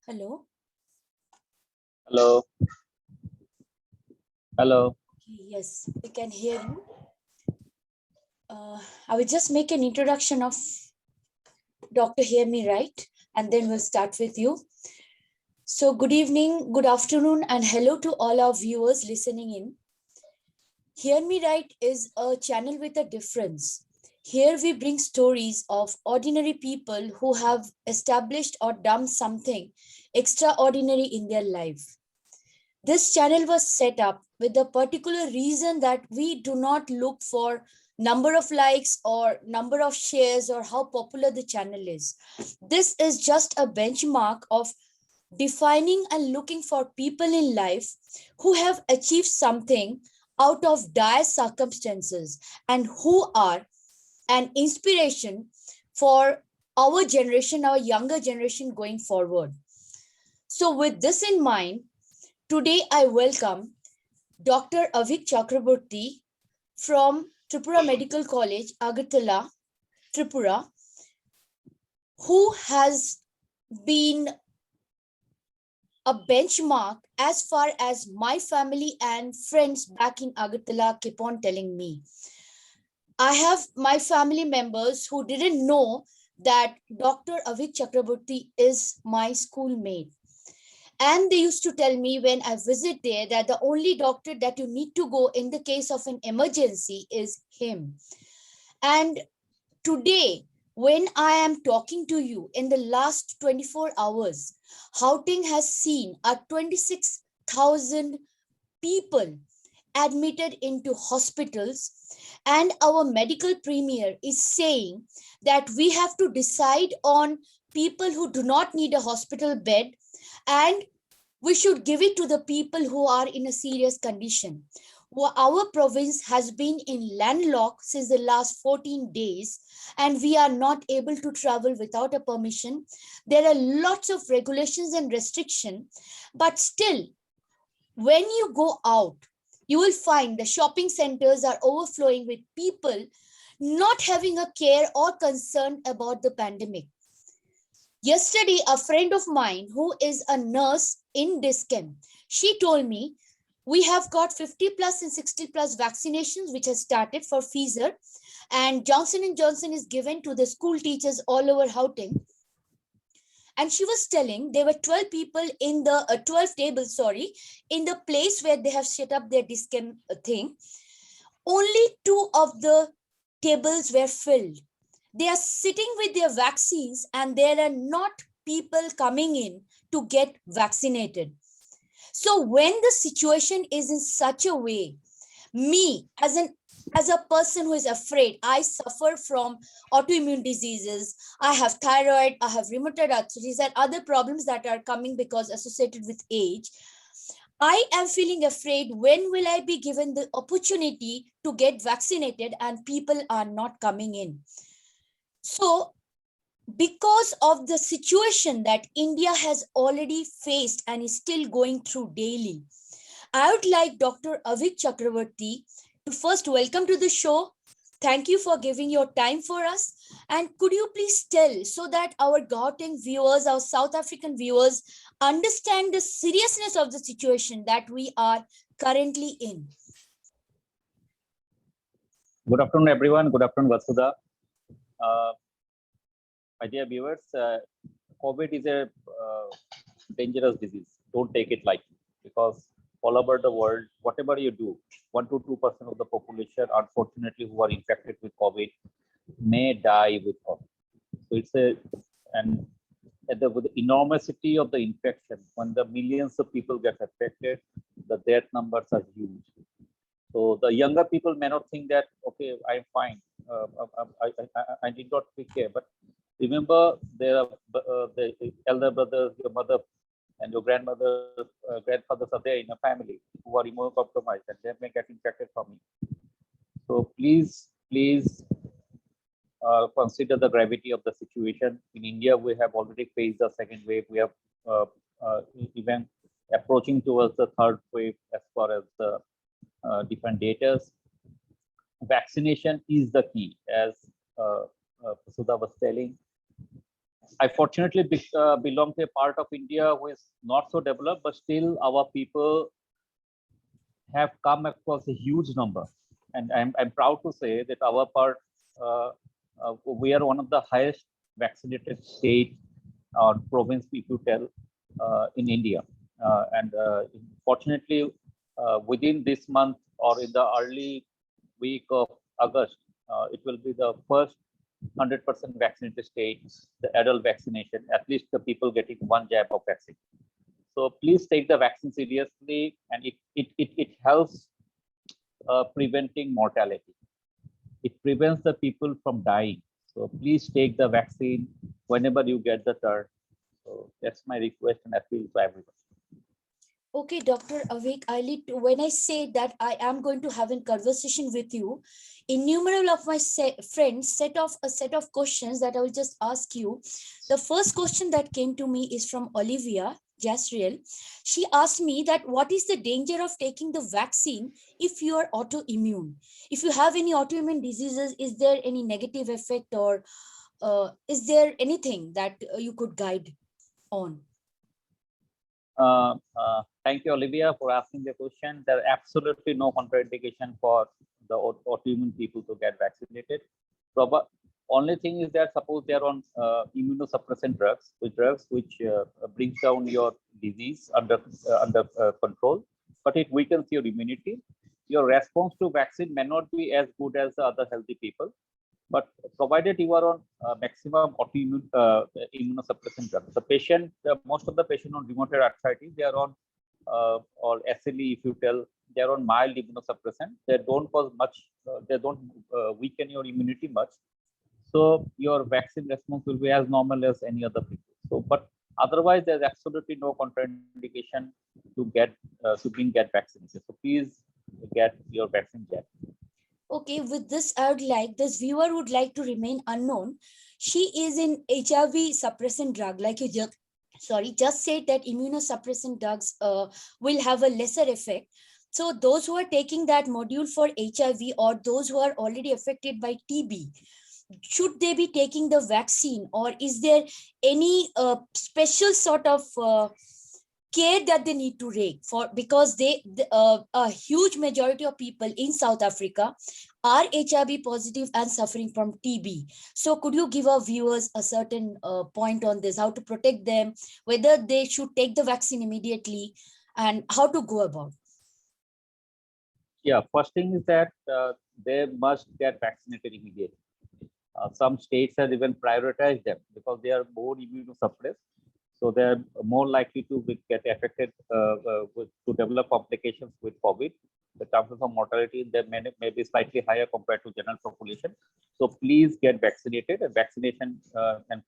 Hello. Hello. Hello. Yes, we can hear you. I will just make an introduction of Dr. Hear Me Right, and then we'll start with you. So, good evening, good afternoon, and hello to all our viewers listening in. Hear Me Right is a channel with a difference. Here we bring stories of ordinary people who have established or done something extraordinary in their life. This channel was set up with the particular reason that we do not look for number of likes or number of shares or how popular the channel is. This is just a benchmark of defining and looking for people in life who have achieved something out of dire circumstances and who are an inspiration for our generation, our younger generation going forward. So, with this in mind, today I welcome Dr. Avik Chakraborty from Tripura Medical College, Agartala, Tripura, who has been a benchmark as far as my family and friends back in Agartala keep on telling me. I have my family members who didn't know that Dr. Avik Chakraborty is my schoolmate. And they used to tell me when I visit there that the only doctor that you need to go in the case of an emergency is him. And today, when I am talking to you in the last 24 hours, Houghton has seen a 26,000 people admitted into hospitals, and our medical premier is saying that we have to decide on people who do not need a hospital bed, and we should give it to the people who are in a serious condition. Our province has been in landlocked since the last 14 days, and we are not able to travel without a permission. There are lots of regulations and restrictions, but still, when you go out, you will find the shopping centers are overflowing with people not having a care or concern about the pandemic. Yesterday, a friend of mine who is a nurse in Discam, she told me we have got 50 plus and 60 plus vaccinations which has started for Pfizer, and Johnson & Johnson is given to the school teachers all over Houghton. And she was telling there were 12 people in the 12 tables, in the place where they have set up their Discam thing. Only 2 of the tables were filled. They are sitting with their vaccines and there are not people coming in to get vaccinated. So when the situation is in such a way, me as a person who is afraid, I suffer from autoimmune diseases, I have thyroid, I have rheumatoid arthritis and other problems that are coming because associated with age. I am feeling afraid when will I be given the opportunity to get vaccinated and people are not coming in. So because of the situation that India has already faced and is still going through daily, I would like Dr. Avik Chakraborty to first welcome to the show. Thank you for giving your time for us. And could you please tell so that our Gauteng viewers, our South African viewers, understand the seriousness of the situation that we are currently in? Good afternoon, everyone. Good afternoon, Vasudha. My dear viewers, COVID is a dangerous disease. Don't take it lightly because all over the world, whatever you do, 1 to 2% of the population, unfortunately, who are infected with COVID may die with COVID. So it's with the enormity of the infection, when the millions of people get affected, the death numbers are huge. So the younger people may not think that, okay, I'm fine. I did not take care. But remember, there are the elder brothers, your mother, and your grandmother, grandfathers are there in a family who are immunocompromised, and they may get infected from you. So please consider the gravity of the situation. In India, we have already faced the second wave. We have even approaching towards the third wave as far as the different data. Vaccination is the key, as Sudha was telling. I fortunately belong to a part of India who is not so developed, but still our people have come across a huge number. And I'm proud to say that our part, we are one of the highest vaccinated state or province, if you tell, in India. And fortunately, within this month or in the early week of August, it will be the first 100% vaccinated state, the adult vaccination, at least the people getting one jab of vaccine. So please take the vaccine seriously, and it helps preventing mortality. It prevents the people from dying. So please take the vaccine whenever you get the turn. So that's my request and appeal to everyone. Okay, Dr. Avik, when I say that I am going to have a conversation with you, innumerable of my friends set off a set of questions that I will just ask you. The first question that came to me is from Olivia Jasriel. She asked me that what is the danger of taking the vaccine if you are autoimmune? If you have any autoimmune diseases, is there any negative effect, or is there anything that you could guide on? Thank you, Olivia, for asking the question. There are absolutely no contraindication for the autoimmune people to get vaccinated. Only thing is that suppose they are on immunosuppressant drugs, which brings down your disease under control, but it weakens your immunity. Your response to vaccine may not be as good as the other healthy people. But provided you are on maximum autoimmune immunosuppressant drugs, the patient, most of the patient on rheumatoid arthritis, they are on or SLE, if you tell, they are on mild immunosuppressant. They don't cause much, they don't weaken your immunity much. So your vaccine response will be as normal as any other people. So, but otherwise, there's absolutely no contraindication to get vaccinated. So please get your vaccine yet. Okay, with this, I would like, this viewer would like to remain unknown. She is in HIV suppressant drug, like you just said that immunosuppressant drugs will have a lesser effect. So those who are taking that module for HIV, or those who are already affected by TB, should they be taking the vaccine, or is there any special sort of care that they need to take for, because a huge majority of people in South Africa are HIV positive and suffering from TB. So could you give our viewers a certain point on this, how to protect them, whether they should take the vaccine immediately, and how to go about? Yeah, first thing is that they must get vaccinated immediately. Some states have even prioritized them because they are more immunosuppressed. So they're more likely to get affected to develop complications with COVID. The chances of mortality in them may be slightly higher compared to general population. So please get vaccinated, and vaccination and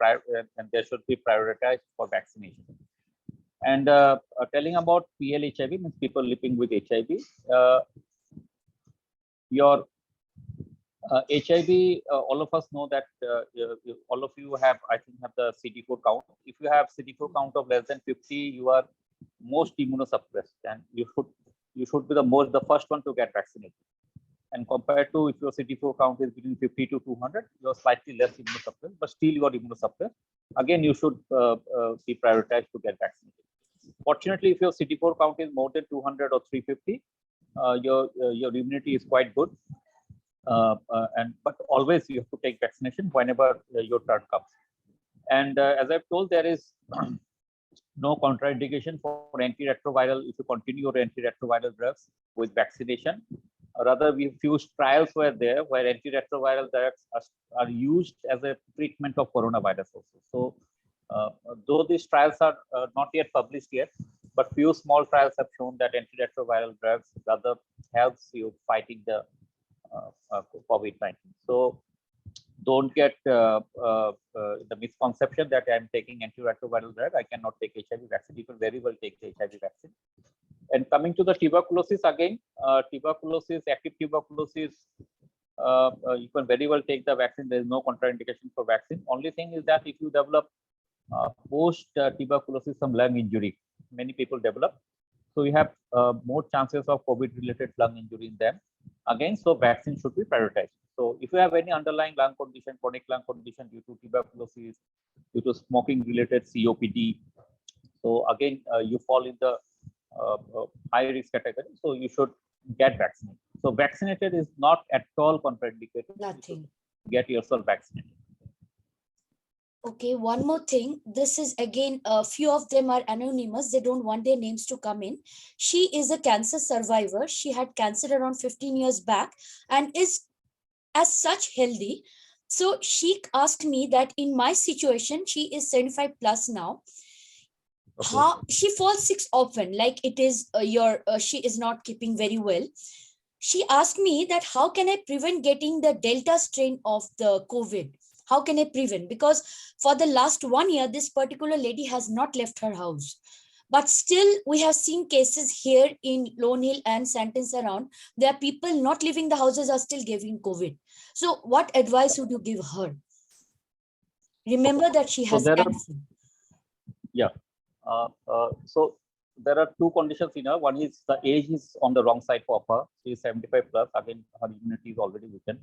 there should be prioritized for vaccination. And telling about PLHIV means people living with HIV. Your HIV, all of us know that all of you have, I think, have the CD4 count. If you have CD4 count of less than 50, you are most immunosuppressed, and you should be the first one to get vaccinated. And compared to if your CD4 count is between 50 to 200, you are slightly less immunosuppressed, but still you are immunosuppressed. Again, you should be prioritized to get vaccinated. Fortunately, if your CD4 count is more than 200 or 350, your immunity is quite good. But always you have to take vaccination whenever your turn comes. And as I've told, there is no contraindication for antiretroviral if you continue your antiretroviral drugs with vaccination. Rather, few trials were there where antiretroviral drugs are used as a treatment of coronavirus also. So though these trials are not yet published yet, but few small trials have shown that antiretroviral drugs rather helps you fighting the COVID-19. So don't get the misconception that I'm taking antiretroviral drug, I cannot take HIV vaccine. You can very well take the HIV vaccine. And coming to the tuberculosis again, active tuberculosis, you can very well take the vaccine. There is no contraindication for vaccine. Only thing is that if you develop post tuberculosis some lung injury, many people develop. So you have more chances of COVID-related lung injury in them. Again, so vaccine should be prioritized. So if you have any underlying lung condition, chronic lung condition due to tuberculosis, due to smoking related COPD, so again, you fall in the high risk category. So you should get vaccinated. So vaccinated is not at all contraindicated. Nothing. Get yourself vaccinated. Okay, one more thing. This is again, a few of them are anonymous. They don't want their names to come in. She is a cancer survivor. She had cancer around 15 years back and is as such healthy. So she asked me that in my situation, she is 75 plus now. Okay. How she falls sick often, like it is she is not keeping very well. She asked me that how can I prevent getting the Delta strain of the COVID? How can I prevent? Because for the last 1 year, this particular lady has not left her house. But still, we have seen cases here in Lone Hill and Santins around. There are people not leaving the houses are still giving COVID. So what advice would you give her? Remember that she has cancer. So there are two conditions in her. One is the age is on the wrong side for her. She is 75 plus. Again, her immunity is already weakened.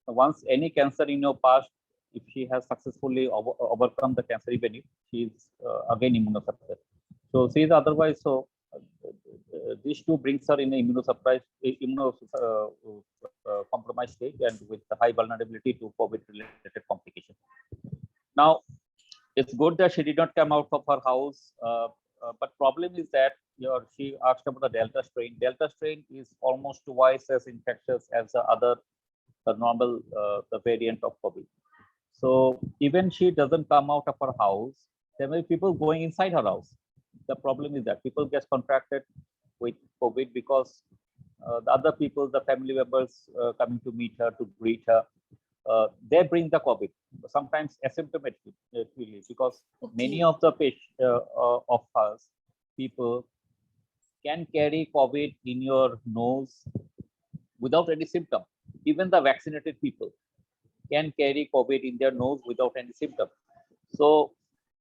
So once any cancer in your past, if she has successfully overcome the cancer event, she is again immunosuppressed. So she is otherwise. So these two brings her in immunosuppressed, compromised state and with the high vulnerability to COVID-related complications. Now, it's good that she did not come out of her house, but problem is that she asked about the Delta strain. Delta strain is almost twice as infectious as the other, the normal, the variant of COVID. So even she doesn't come out of her house, there may be people going inside her house. The problem is that people get contracted with COVID because the other people, the family members coming to meet her, to greet her, they bring the COVID, sometimes asymptomatically, because many of the of us people can carry COVID in your nose without any symptom. Even the vaccinated people can carry COVID in their nose without any symptom. So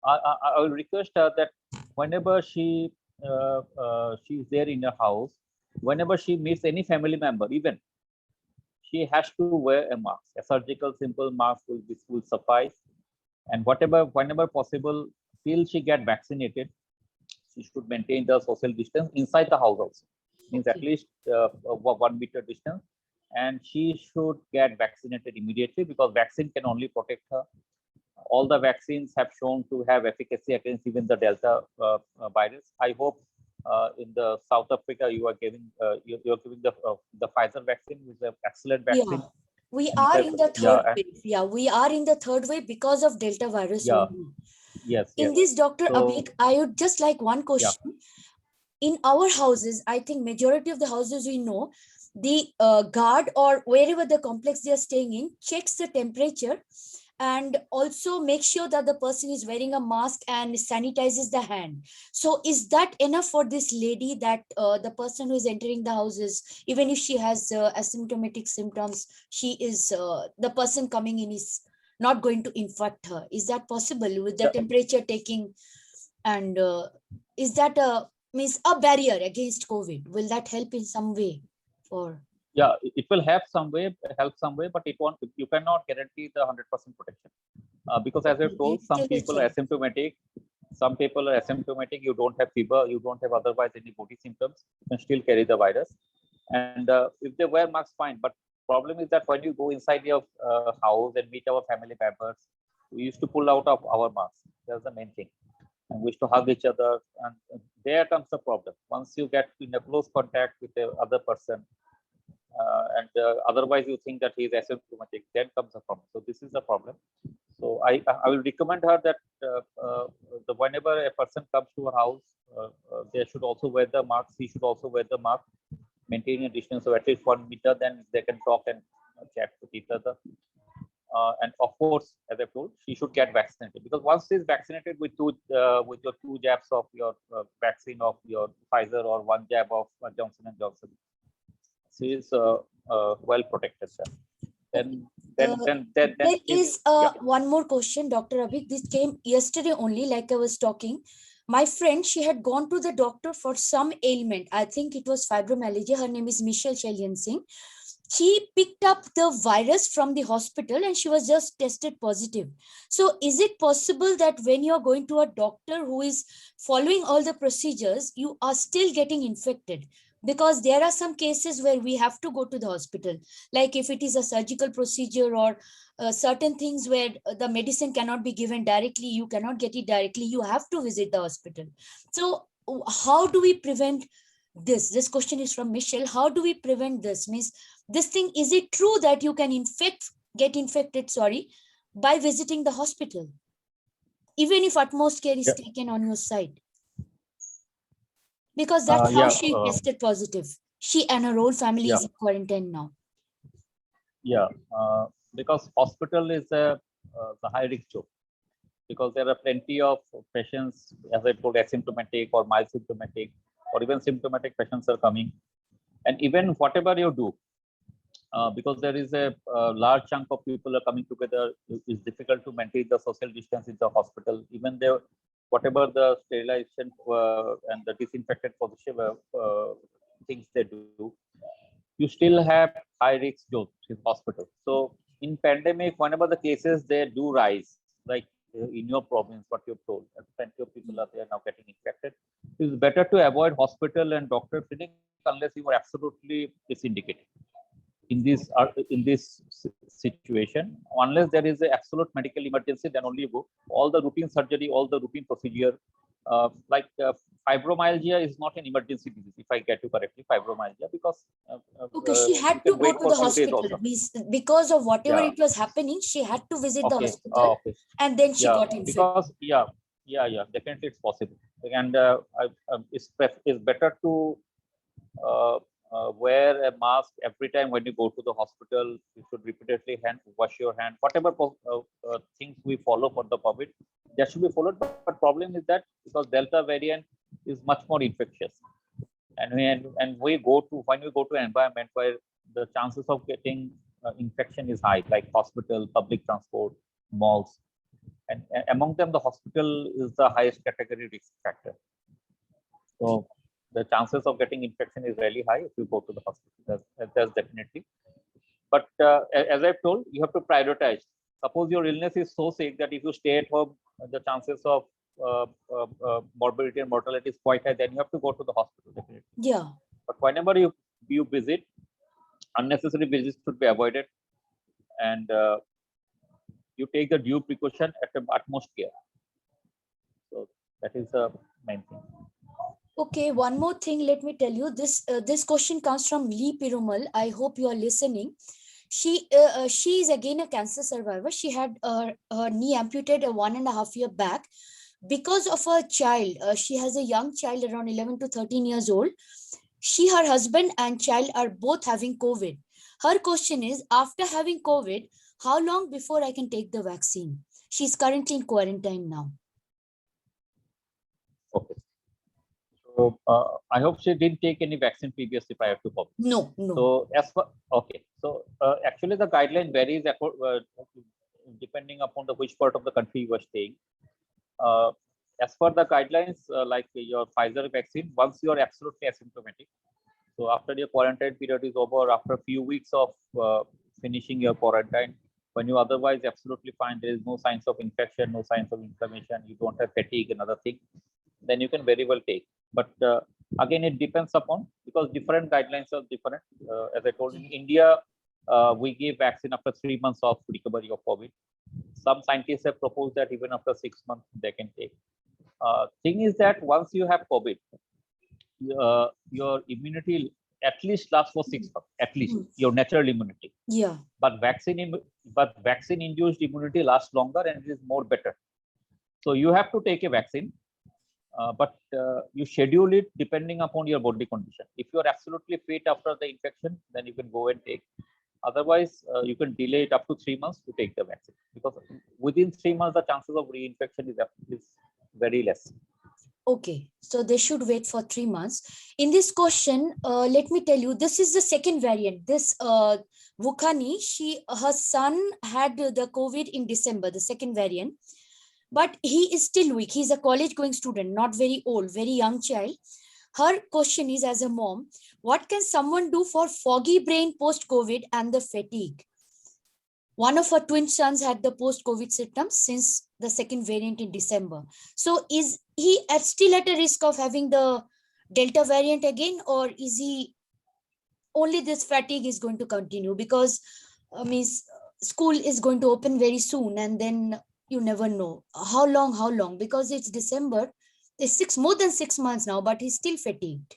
I will request her that whenever she's there in her house, whenever she meets any family member, even she has to wear a mask. A surgical simple mask will suffice. And whenever possible, till she get vaccinated, she should maintain the social distance inside the house also. Means at least 1 meter distance. And she should get vaccinated immediately because vaccine can only protect her. All the vaccines have shown to have efficacy against even the Delta virus. I hope in the South Africa you are giving you're giving the Pfizer vaccine, which is an excellent vaccine. Yeah, we are in the third wave. Yeah, we are in the third wave because of Delta virus. Yeah. Only. Yes. In this, Dr. Abhik, I would just like one question. In our houses, I think majority of the houses we know, the guard or wherever the complex they are staying in checks the temperature and also make sure that the person is wearing a mask and sanitizes the hand. So is that enough for this lady that the person who is entering the houses, even if she has asymptomatic symptoms, she is the person coming in is not going to infect her? Is that possible with the temperature taking? And is that means a barrier against COVID? Will that help in some way? Or yeah, it will help some way, but it won't. You cannot guarantee the 100% protection because, as I've told, some people are asymptomatic. Some people are asymptomatic. You don't have fever. You don't have otherwise any body symptoms. You can still carry the virus. And if they wear masks, fine. But problem is that when you go inside your house and meet our family members, we used to pull out of our masks. That's the main thing. And we used to hug each other, and there comes the problem. Once you get in a close contact with the other person, and otherwise you think that he is asymptomatic, then comes the problem. So this is the problem. So I will recommend her that whenever a person comes to her house, they should also wear the mask. He should also wear the mask, maintain a distance of at least 1 meter. Then they can talk and chat with each other. And of course, as I told, she should get vaccinated because once she is vaccinated with your 2 jabs of your vaccine of your Pfizer or 1 jab of Johnson and Johnson, she is well protected. Then there is one more question, Dr. Abhik. This came yesterday only, like I was talking. My friend, she had gone to the doctor for some ailment. I think it was fibromyalgia. Her name is Michelle Shelian Singh. she picked up the virus from the hospital and she was just tested positive. So is it possible that when you're going to a doctor who is following all the procedures, you are still getting infected? Because there are some cases where we have to go to the hospital, like if it is a surgical procedure or certain things where the medicine cannot be given directly, you cannot get it directly, you have to visit the hospital. So how do we prevent this question is from Michelle. How do we prevent this? Means this thing, is it true that you can get infected, by visiting the hospital, even if utmost care is Yeah. taken on your side? Because that's how she tested positive. She and her whole family is in quarantine now. Yeah, because hospital is the high risk job, because there are plenty of patients, as I told, asymptomatic or mild symptomatic, or even symptomatic patients are coming. And even whatever you do, because there is a large chunk of people are coming together, it's difficult to maintain the social distance in the hospital. Even there, whatever the sterilization and the disinfectant position things they do, you still have high risk dose in hospital. So in pandemic, whenever the cases they do rise, like in your province, what you've told, plenty of people are there now getting infected. It's better to avoid hospital and doctor clinic unless you are absolutely disindicated in this situation. Unless there is an absolute medical emergency, then only you go. All the routine surgery, all the routine procedure, like fibromyalgia is not an emergency disease, if I get you correctly, fibromyalgia, because Okay, she had to go to the hospital because of whatever it was happening. She had to visit the hospital, and then she got infected. Because definitely it's possible, and it's better to wear a mask every time when you go to the hospital. You should repeatedly wash your hand. Whatever things we follow for the COVID, that should be followed. But problem is that because Delta variant is much more infectious, and when we go to an environment where the chances of getting infection is high, like hospital, public transport, malls, and among them the hospital is the highest category risk factor. So the chances of getting infection is really high if you go to the hospital. That's definitely. But as I've told, you have to prioritize. Suppose your illness is so sick that if you stay at home, the chances of morbidity and mortality is quite high. Then you have to go to the hospital, definitely. Yeah. But whenever you visit, unnecessary visits should be avoided, and you take the due precaution at the utmost care. So that is the main thing. Okay, one more thing, let me tell you. This question comes from Lee Pirumal. I hope you are listening. She is again a cancer survivor. She had her knee amputated 1.5 years back because of her child. She has a young child around 11 to 13 years old. She, her husband and child are both having COVID. Her question is, after having COVID, how long before I can take the vaccine? She's currently in quarantine now. Okay. So I hope she didn't take any vaccine previously prior to COVID. No. So So actually the guideline varies depending upon which part of the country you are staying. As per the guidelines, like your Pfizer vaccine, once you are absolutely asymptomatic, so after your quarantine period is over, after a few weeks of finishing your quarantine, when you otherwise absolutely fine, there is no signs of infection, no signs of inflammation, you don't have fatigue and other things, then you can very well take. But again, it depends upon, because different guidelines are different. As I told, in India, we give vaccine after 3 months of recovery of COVID. Some scientists have proposed that even after 6 months they can take. Thing is that once you have COVID, your immunity at least lasts for 6 months, at least your natural immunity. Yeah. But vaccine induced immunity lasts longer and it is more better. So you have to take a vaccine, but you schedule it depending upon your body condition. If you are absolutely fit after the infection, then you can go and take. Otherwise, you can delay it up to 3 months to take the vaccine, because within 3 months the chances of reinfection is very less. Okay, so they should wait for 3 months. In this question, let me tell you, this is the second variant. This Wukhani, her son had the COVID in December, the second variant, but he is still weak. He's a college going student, not very old, very young child. Her question is, as a mom, what can someone do for foggy brain post-COVID and the fatigue? One of her twin sons had the post-COVID symptoms since the second variant in December. So is he still at a risk of having the Delta variant again, or is he only this fatigue is going to continue? Because school is going to open very soon, and then you never know how long, because it's December. It's more than 6 months now, but he's still fatigued.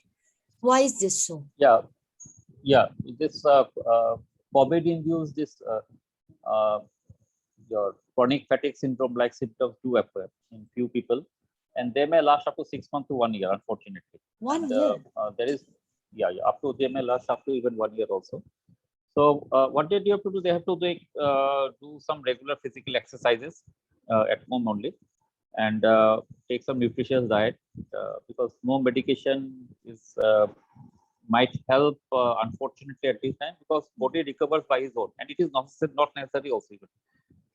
Why is this so? Yeah. This COVID induced this your chronic fatigue syndrome like symptoms do appear in few people, and they may last up to 6 months to 1 year, unfortunately. One year. There is up to, they may last up to even 1 year also. So what they have to do, they have to do some regular physical exercises at home only, and take some nutritious diet, because no medication is might help, unfortunately, at this time, because body recovers by its own, and it is not necessary also even.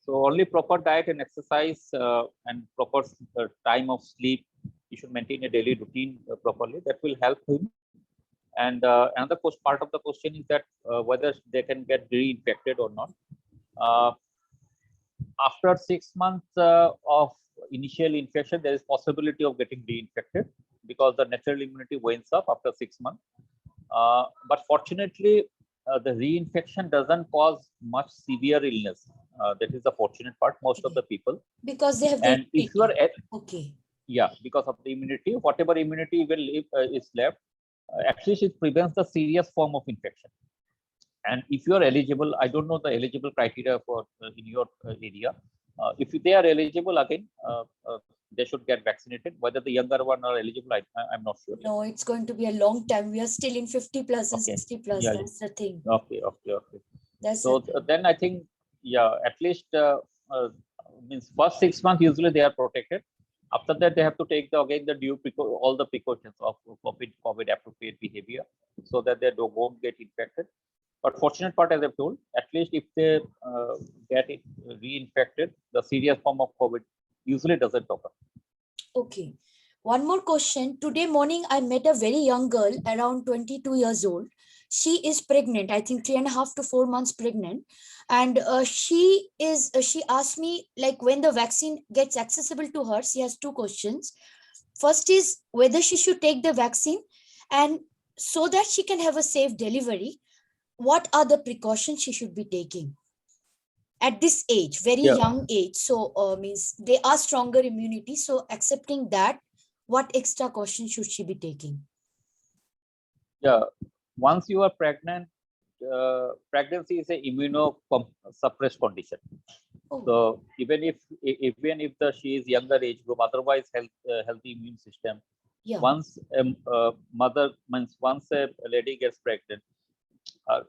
So only proper diet and exercise and proper time of sleep, you should maintain a daily routine properly. That will help him. And another part of the question is that whether they can get reinfected or not. After 6 months of initial infection, there is possibility of getting reinfected, because the natural immunity wanes up after 6 months. But fortunately, the reinfection doesn't cause much severe illness. That is the fortunate part. Most of the people, because they have and if you are okay, because of the immunity, whatever immunity is left, at least it prevents the serious form of infection. And if you are eligible, I don't know the eligible criteria for in your area. If they are eligible, again, they should get vaccinated. Whether the younger one are eligible, I'm not sure. No, it's going to be a long time. We are still in 50 plus and 60 plus. That's the thing. Okay. That's so then I think, at least means first 6 months usually they are protected. After that, they have to take all the precautions of COVID appropriate behavior, so that they won't get infected. But fortunate part, as I've told, at least if they get it reinfected, the serious form of COVID usually doesn't occur. Okay. One more question. Today morning, I met a very young girl, around 22 years old. She is pregnant, I think 3.5 to 4 months pregnant. And she asked me, like, when the vaccine gets accessible to her, she has two questions. First is whether she should take the vaccine, and so that she can have a safe delivery, what are the precautions she should be taking at this age, very young age? So means they are stronger immunity. So accepting that, what extra caution should she be taking? Once you are pregnant, pregnancy is an immunosuppressed condition. Oh. So even if she is younger age group, otherwise healthy immune system. Once once a lady gets pregnant,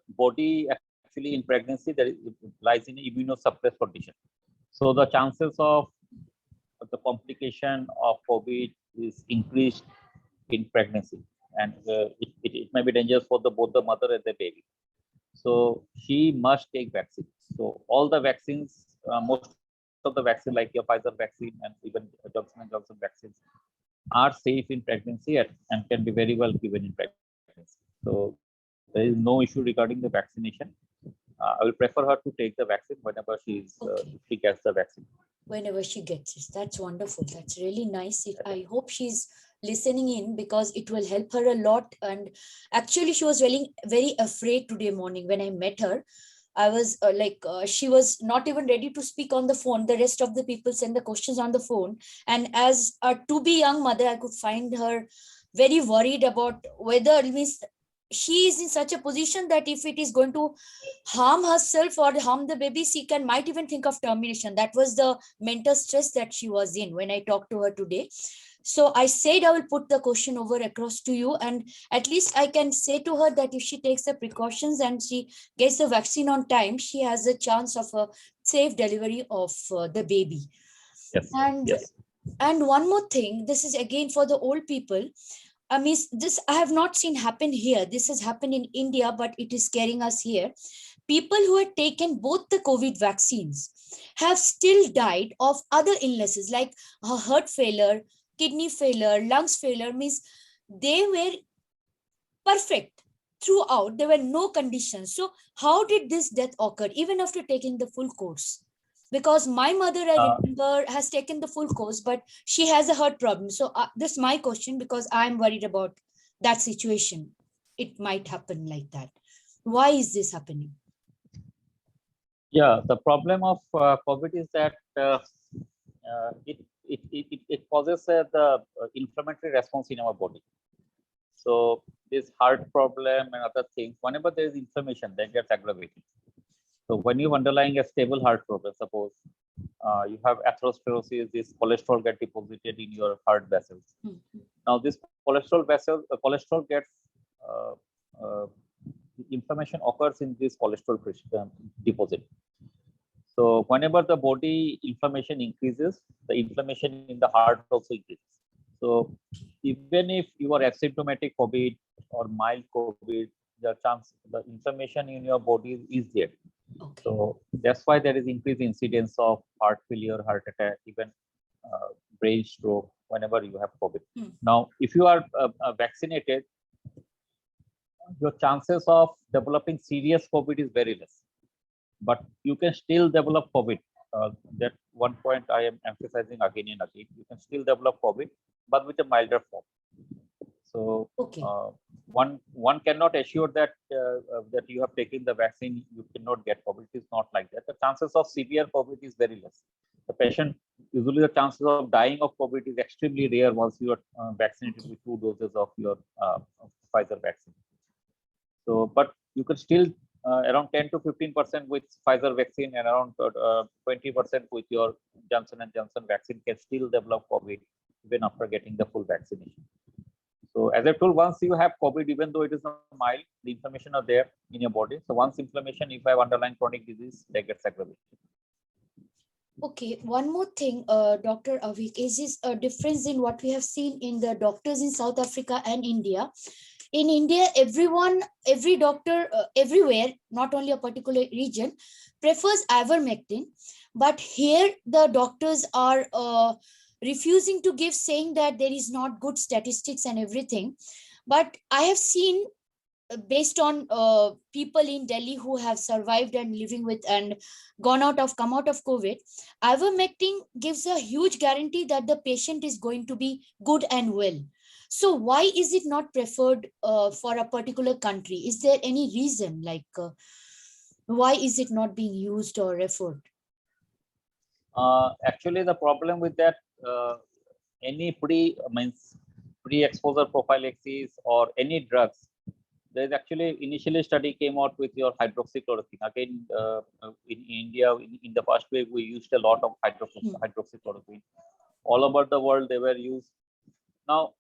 body actually in pregnancy lies in an immunosuppressed condition. So the chances of the complication of COVID is increased in pregnancy, and it may be dangerous for both the mother and the baby. So she must take vaccine. So all the vaccines, most of the vaccine like your Pfizer vaccine and even Johnson & Johnson vaccines are safe in pregnancy and can be very well given in pregnancy. So there is no issue regarding the vaccination. I will prefer her to take the vaccine whenever she gets the vaccine. Whenever she gets it. That's wonderful. That's really nice. I hope she's listening in, because it will help her a lot. And actually, she was very, very afraid today morning when I met her. I was she was not even ready to speak on the phone. The rest of the people send the questions on the phone. And as a to-be young mother, I could find her very worried about whether she is in such a position that if it is going to harm herself or harm the baby, she might even think of termination. That was the mental stress that she was in when I talked to her today. So I said I will put the question over across to you, and at least I can say to her that if she takes the precautions and she gets the vaccine on time, she has a chance of a safe delivery of the baby. Yes. And one more thing, this is again for the old people. This I have not seen happen here. This has happened in India, but it is scaring us here. People who had taken both the COVID vaccines have still died of other illnesses like heart failure, kidney failure, lungs failure. they were perfect throughout. There were no conditions. So how did this death occur even after taking the full course? Because my mother, I remember, has taken the full course, but she has a heart problem. So this is my question, because I'm worried about that situation. It might happen like that. Why is this happening? Yeah, the problem of COVID is that it causes the inflammatory response in our body. So this heart problem and other things, whenever there is inflammation, that gets aggravated. So when you underlying a stable heart problem, suppose you have atherosclerosis, this cholesterol get deposited in your heart vessels. Mm-hmm. Now this cholesterol gets inflammation occurs in this cholesterol deposit. So whenever the body inflammation increases, the inflammation in the heart also increases. So even if you are asymptomatic COVID or mild COVID, the inflammation in your body is there. Okay. So that's why there is increased incidence of heart failure, heart attack, even brain stroke whenever you have COVID. Now, if you are vaccinated, your chances of developing serious COVID is very less, but you can still develop COVID. That one point I am emphasizing again and again. You can still develop COVID, but with a milder form. So okay. One cannot assure that that you have taken the vaccine, you cannot get COVID. It is not like that. The chances of severe COVID is very less. The patient, usually the chances of dying of COVID is extremely rare once you are vaccinated with 2 doses of your Pfizer vaccine. So, but you can still around 10 to 15% with Pfizer vaccine and around 20% with your Johnson & Johnson vaccine can still develop COVID even after getting the full vaccination. So as I told, once you have COVID, even though it is not mild, the inflammation are there in your body. So once inflammation, if I have underlying chronic disease, that gets aggravated. Okay, one more thing, Dr. Avik, is this a difference in what we have seen in the doctors in South Africa and India? In India, every doctor everywhere, not only a particular region, prefers ivermectin, but here the doctors are refusing to give, saying that there is not good statistics and everything. But I have seen, based on people in Delhi who have survived and living with and come out of COVID, ivermectin gives a huge guarantee that the patient is going to be good and well. So why is it not preferred for a particular country? Is there any reason, like why is it not being used or referred? Actually, the problem with that, any pre-exposure prophylaxis or any drugs, there is actually initially study came out with your hydroxychloroquine. Again, in India, in the first wave, we used a lot of hydroxychloroquine. All over the world, they were used. Now,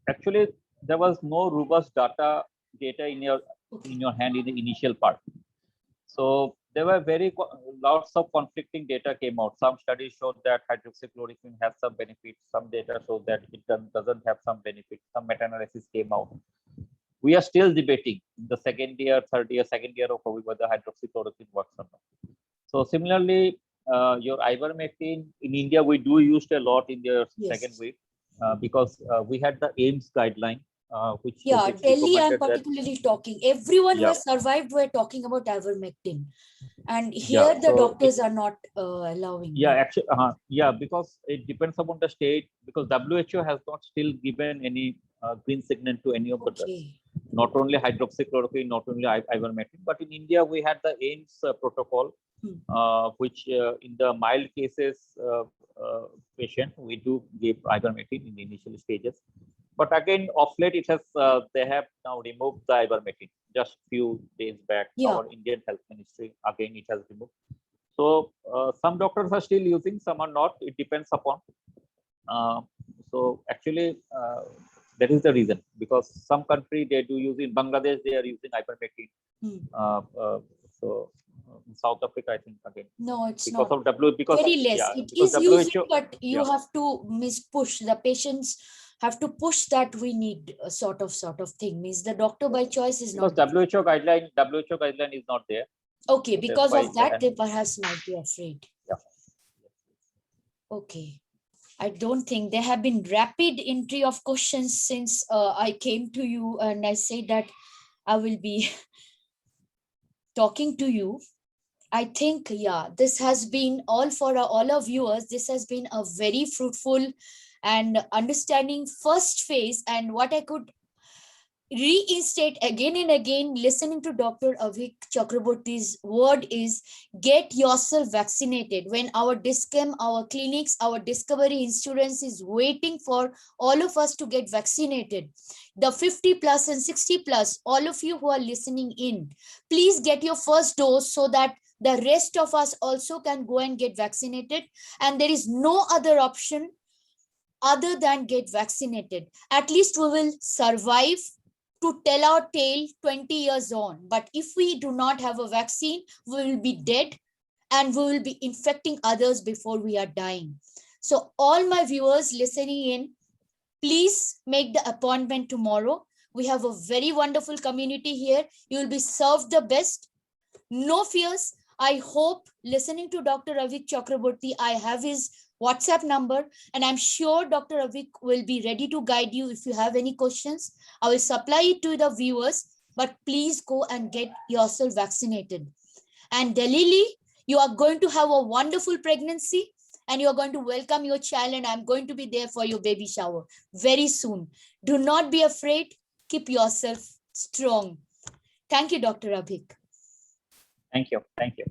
actually, there was no robust data in your hand in the initial part. So there were lots of conflicting data came out. Some studies showed that hydroxychloroquine has some benefits. Some data showed that it doesn't have some benefits. Some meta-analysis came out. We are still debating in the second year of COVID whether hydroxychloroquine works or not. So similarly, your ivermectin in India, we do used a lot in the second wave because we had the AIMS guideline. Which Delhi I'm particularly talking. Everyone who has survived were talking about ivermectin, and here the doctors are not allowing. Actually, because it depends upon the state. Because WHO has not still given any green signal to any of the drugs. Not only hydroxychloroquine, not only ivermectin, but in India we had the AIMS protocol, which in the mild cases patient we do give ivermectin in the initial stages. But again, of late, it has they have now removed the ivermectin. Just few days back, our Indian Health Ministry again it has removed. So some doctors are still using, some are not. It depends upon. So actually, that is the reason, because some country they do use, in Bangladesh they are using ivermectin. So in South Africa, I think again. No, it's because not. Of because very less. It is using, but you have to push the patients. Have to push that we need a sort of thing. Means the doctor by choice is because not. WHO guideline is not there. Okay, because of that, they perhaps might be afraid. Yeah. Okay. I don't think there have been rapid entry of questions since I came to you and I said that I will be talking to you. I think, yeah, this has been all for all our viewers. This has been a very fruitful and understanding first phase. And what I could reinstate again and again, listening to Dr. Avik Chakraborty's word is get yourself vaccinated. When our DISCEM, our clinics, our Discovery Insurance is waiting for all of us to get vaccinated, the 50 plus and 60 plus, all of you who are listening in, please get your first dose so that the rest of us also can go and get vaccinated. And there is no other option other than get vaccinated. At least we will survive to tell our tale 20 years on. But if we do not have a vaccine, we will be dead and we will be infecting others before we are dying. So all my viewers listening in, please make the appointment tomorrow. We have a very wonderful community here. You will be served the best. No fears. I hope listening to Dr. Avik Chakraborty, I have his WhatsApp number, and I'm sure Dr. Avik will be ready to guide you if you have any questions. I will supply it to the viewers, but please go and get yourself vaccinated. And Delili, you are going to have a wonderful pregnancy and you are going to welcome your child, and I'm going to be there for your baby shower very soon. Do not be afraid. Keep yourself strong. Thank you, Dr. Avik. Thank you. Thank you.